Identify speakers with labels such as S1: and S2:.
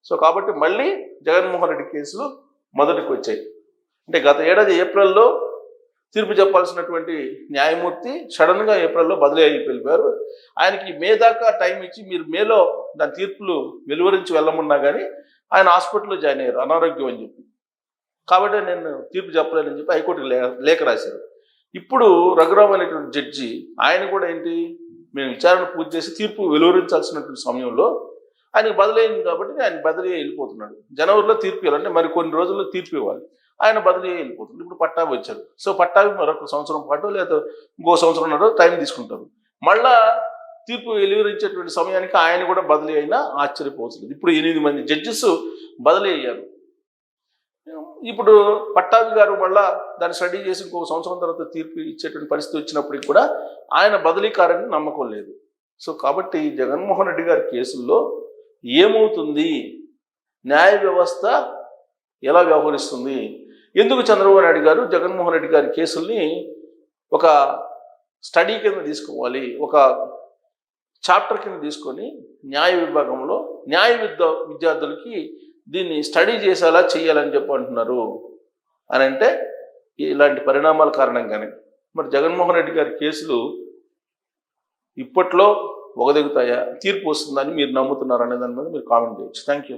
S1: So కాబట్టి మళ్ళీ జగన్మోహన్ రెడ్డి కేసులు మొదటికి వచ్చాయి. అంటే గత ఏడాది ఏప్రిల్లో తీర్పు చెప్పాల్సినటువంటి న్యాయమూర్తి సడన్గా ఏప్రిల్లో బదిలీ అయ్యి వెళ్ళిపోయారు. ఆయనకి మే దాకా టైం ఇచ్చి మీరు మేలో దాని తీర్పులు వెలువరించి వెళ్ళమన్నా కానీ ఆయన హాస్పిటల్లో జాయిన్ అయ్యారు అనారోగ్యం అని చెప్పి. కాబట్టి నేను తీర్పు చెప్పలేనని చెప్పి హైకోర్టుకి లేఖ రాశారు. ఇప్పుడు రఘురామ్ అనేటువంటి జడ్జి ఆయన కూడా ఏంటి, మేము విచారణ పూర్తి చేసి తీర్పు వెలువరించాల్సినటువంటి సమయంలో ఆయనకు బదిలీ అయింది కాబట్టి ఆయన బదిలీ వెళ్ళిపోతున్నాడు. జనవరిలో తీర్పు ఇవ్వాలంటే మరి కొన్ని రోజుల్లో తీర్పు ఇవ్వాలి, ఆయన బదిలీ వెళ్ళిపోతుంది. ఇప్పుడు పట్టాభి వచ్చారు. సో పట్టాభి మరొక సంవత్సరం పాటు లేదా ఇంకో సంవత్సరంన్నర టైం తీసుకుంటారు. మళ్ళా తీర్పు వెలువరించేటువంటి సమయానికి ఆయన కూడా బదిలీ అయినా ఆశ్చర్యపోవట్లేదు. ఇప్పుడు 8 మంది జడ్జెస్ బదిలీ అయ్యారు. ఇప్పుడు పట్టాభి గారు మళ్ళా దాన్ని స్టడీ చేసి ఇంకో సంవత్సరం తర్వాత తీర్పు ఇచ్చేటువంటి పరిస్థితి వచ్చినప్పటికి కూడా ఆయన బదిలీ కారని నమ్మకం లేదు. సో కాబట్టి జగన్మోహన్ రెడ్డి గారి కేసుల్లో ఏమవుతుంది, న్యాయ వ్యవస్థ ఎలా వ్యవహరిస్తుంది, ఎందుకు చంద్రబాబు నాయుడు గారు జగన్మోహన్ రెడ్డి గారి కేసుల్ని ఒక స్టడీ కింద తీసుకోవాలి, ఒక చాప్టర్ కింద తీసుకొని న్యాయ విభాగంలో న్యాయ విద్యార్థులకి దీన్ని స్టడీ చేసేలా చేయాలని చెప్పి అంటున్నారు అని అంటే ఇలాంటి పరిణామాల కారణంగానే మరి జగన్మోహన్ రెడ్డి గారి కేసులు ఇప్పట్లో ఒగదెగుతాయా, తీర్పు వస్తుందని మీరు నమ్ముతున్నారు అనే దాని మీద మీరు కామెంట్ చేయొచ్చు. Thank you.